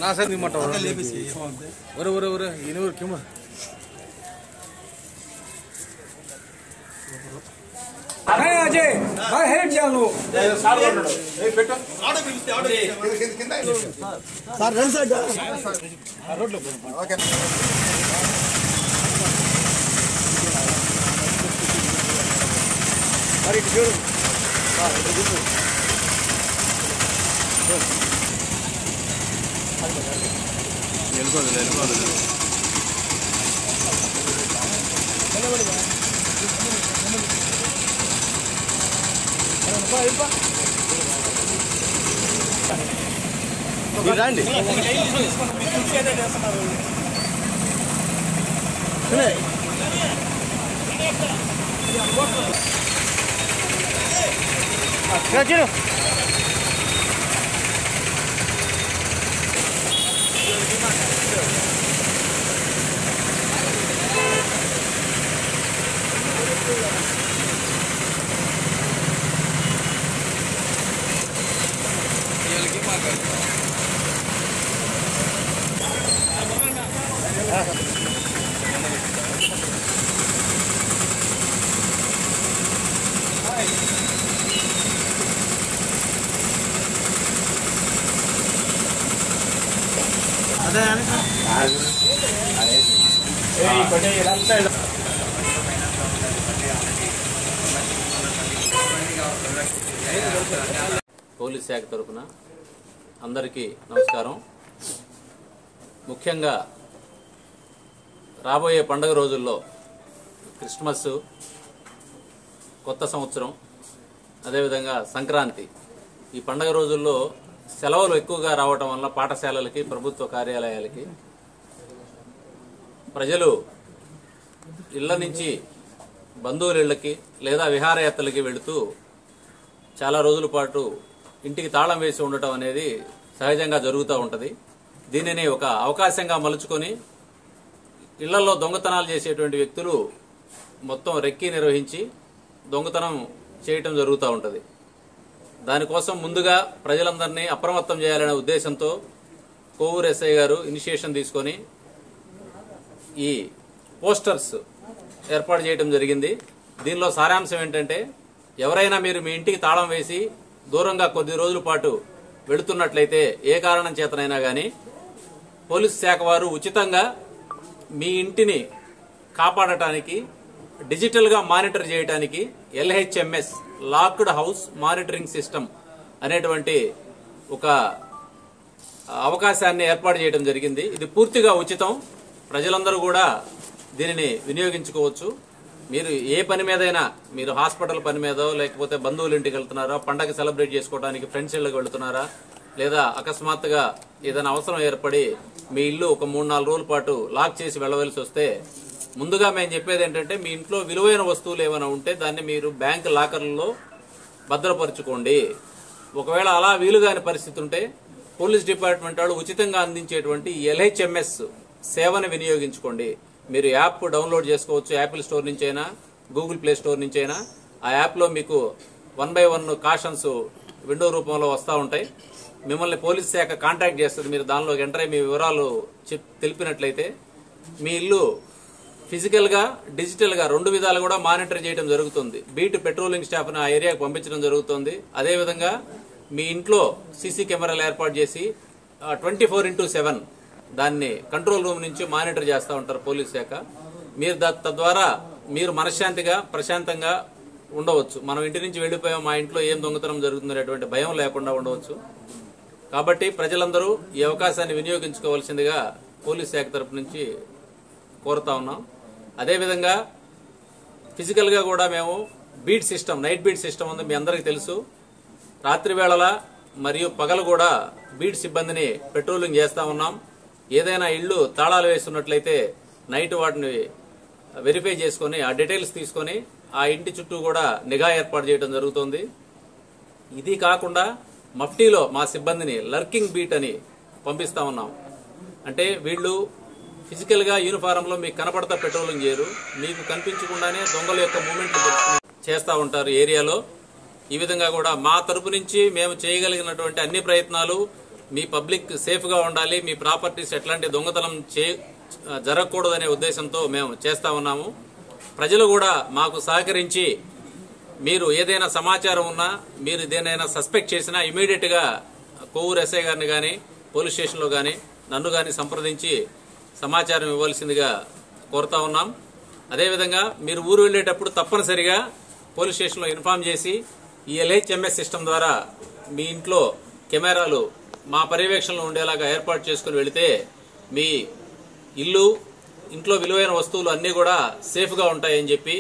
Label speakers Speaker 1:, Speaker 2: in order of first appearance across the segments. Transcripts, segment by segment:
Speaker 1: ना सर नहीं मटा ओरे ओरे ओरे इनोर क्यों
Speaker 2: अरे अजय भाई हेड जानो सार కొట్టడు ఏ పెట్టు ఆడ పిలిస్తే ఆడ కింద సార్ రన్ సైడ్ ఆ రోడ్ లో ఓకే మరి ఇటు చూడు ఇటు చూడు
Speaker 1: వెళ్ళిపోదు రండి పోలీస్ శాఖ తరపున అందరికీ నమస్కారం. ముఖ్యంగా రాబోయే పండుగ రోజుల్లో క్రిస్మస్, కొత్త సంవత్సరం, అదేవిధంగా సంక్రాంతి, ఈ పండుగ రోజుల్లో సెలవులు ఎక్కువగా రావటం వల్ల పాఠశాలలకి, ప్రభుత్వ కార్యాలయాలకి ప్రజలు ఇళ్ల నుంచి బంధువుల ఇళ్లకి లేదా విహారయాత్రలకి వెళుతూ చాలా రోజుల పాటు ఇంటికి తాళం వేసి ఉండటం అనేది సహజంగా జరుగుతూ ఉంటుంది. దీనిని ఒక అవకాశంగా మలుచుకొని ఇళ్లలో దొంగతనాలు చేసేటువంటి వ్యక్తులు మొత్తం రెక్కి నిర్వహించి దొంగతనం చేయటం జరుగుతూ ఉంటుంది. దానికోసం ముందుగా ప్రజలందరినీ అప్రమత్తం చేయాలనే ఉద్దేశంతో కోవూరు ఎస్ఐ గారు ఇనిషియేషన్ తీసుకొని ఈ పోస్టర్స్ ఏర్పాటు చేయడం జరిగింది. దీనిలో సారాంశం ఏంటంటే, ఎవరైనా మీరు మీ ఇంటికి తాళం వేసి దూరంగా కొద్ది రోజుల పాటు వెళుతున్నట్లయితే ఏ కారణం చేతనైనా కానీ పోలీసు శాఖ వారు ఉచితంగా మీ ఇంటిని కాపాడటానికి, డిజిటల్గా మానిటర్ చేయడానికి LHMS locked house monitoring system అనేటువంటి ఒక అవకాశాన్ని ఏర్పాటు చేయడం జరిగింది. ఇది పూర్తిగా ఉచితం. ప్రజలందరూ కూడా దీనిని వినియోగించుకోవచ్చు. మీరు ఏ పని మీదైనా, మీరు హాస్పిటల్ పని మీదో, లేకపోతే బంధువుల ఇంటికి వెళ్తున్నారా, పండగ సెలబ్రేట్ చేసుకోవడానికి ఫ్రెండ్స్ ఇళ్ళకి వెళ్తున్నారా, లేదా అకస్మాత్తుగా ఏదైనా అవసరం ఏర్పడి మీ ఇల్లు ఒక 3-4 రోజుల పాటు లాక్ చేసి వెళ్ళవలసి వస్తే, ముందుగా మేము చెప్పేది ఏంటంటే, మీ ఇంట్లో విలువైన వస్తువులు ఏమైనా ఉంటే దాన్ని మీరు బ్యాంక్ లాకర్లలో భద్రపరచుకోండి. ఒకవేళ అలా వీలుగాని పరిస్థితి ఉంటే పోలీస్ డిపార్ట్మెంట్ వాళ్ళు ఉచితంగా అందించేటువంటి LHMS సేవను వినియోగించుకోండి. మీరు యాప్ డౌన్లోడ్ చేసుకోవచ్చు, యాపిల్ స్టోర్ నుంచి అయినా, గూగుల్ ప్లే స్టోర్ నుంచి అయినా. ఆ యాప్లో మీకు 1 by 1 కాషన్స్ విండో రూపంలో వస్తూ ఉంటాయి. మిమ్మల్ని పోలీస్ శాఖ కాంటాక్ట్ చేస్తుంది. మీరు దానిలోకి ఎంటర్ అయ్యి మీ వివరాలు తెలిపినట్లయితే మీ ఇల్లు ఫిజికల్గా, డిజిటల్గా 2 విధాలు కూడా మానిటర్ చేయడం జరుగుతుంది. బీట్ పెట్రోలింగ్ స్టాఫ్ను ఆ ఏరియాకు పంపించడం జరుగుతుంది. అదేవిధంగా మీ ఇంట్లో సీసీ కెమెరాలు ఏర్పాటు చేసి 24/7 దాన్ని కంట్రోల్ రూమ్ నుంచి మానిటర్ చేస్తూ ఉంటారు పోలీస్ శాఖ. మీరు తద్వారా మీరు మనశ్శాంతిగా, ప్రశాంతంగా ఉండవచ్చు. మనం ఇంటి నుంచి వెళ్ళిపోయాం, మా ఇంట్లో ఏం దొంగతనం జరుగుతుందనేటువంటి భయం లేకుండా ఉండవచ్చు. కాబట్టి ప్రజలందరూ ఈ అవకాశాన్ని వినియోగించుకోవాల్సిందిగా పోలీస్ శాఖ తరపు నుంచి కోరుతా ఉన్నాం. అదేవిధంగా ఫిజికల్గా కూడా మేము beat system, night beat system ఉంది, మీ అందరికీ తెలుసు. రాత్రి వేళల మరియు పగలు కూడా బీట్ సిబ్బందిని పెట్రోలింగ్ చేస్తూ ఉన్నాం. ఏదైనా ఇళ్లు తాళాలు వేస్తున్నట్లయితే నైట్ వాటిని వెరిఫై చేసుకుని ఆ డీటెయిల్స్ తీసుకొని ఆ ఇంటి చుట్టూ కూడా నిఘా ఏర్పాటు చేయడం జరుగుతుంది. ఇది కాకుండా మఫ్టీలో మా సిబ్బందిని లర్కింగ్ బీట్ అని పంపిస్తా ఉన్నాం. అంటే వీళ్ళు ఫిజికల్ గా యూనిఫారంలో మీకు కనపడతా పెట్రోలింగ్ చేయరు, మీకు కనిపించకుండానే దొంగల యొక్క మూవ్మెంట్ చేస్తూ ఉంటారు ఏరియాలో. ఈ విధంగా కూడా మా తరపు నుంచి మేము చేయగలిగినటువంటి అన్ని ప్రయత్నాలు మీ పబ్లిక్ సేఫ్గా ఉండాలి, మీ ప్రాపర్టీస్ ఎట్లాంటి దొంగతనం జరగకూడదనే ఉద్దేశంతో మేము చేస్తూ ఉన్నాము. ప్రజలు కూడా మాకు సహకరించి మీరు ఏదైనా సమాచారం ఉన్నా, మీరు దేనైనా సస్పెక్ట్ చేసినా ఇమీడియట్గా కొవ్వూరు ఎస్ఐ గారిని కానీ పోలీస్ స్టేషన్లో కానీ నన్ను కానీ సంప్రదించి సమాచారం ఇవ్వాల్సిందిగా కోరుతా ఉన్నాం. అదేవిధంగా మీరు ఊరు వెళ్ళేటప్పుడు తప్పనిసరిగా పోలీస్ స్టేషన్లో ఇన్ఫార్మ్ చేసి ఈ ఎల్హెచ్ఎంఎస్ సిస్టమ్ ద్వారా మీ ఇంట్లో కెమెరాలు మా పర్యవేక్షణలో ఉండేలాగా ఏర్పాటు చేసుకుని వెళితే మీ ఇంట్లో విలువైన వస్తువులు అన్నీ కూడా సేఫ్గా ఉంటాయని చెప్పి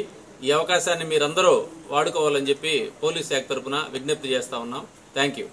Speaker 1: ఈ అవకాశాన్ని మీరందరూ వాడుకోవాలని చెప్పి పోలీస్ శాఖ తరఫున విజ్ఞప్తి చేస్తా ఉన్నాం. Thank you.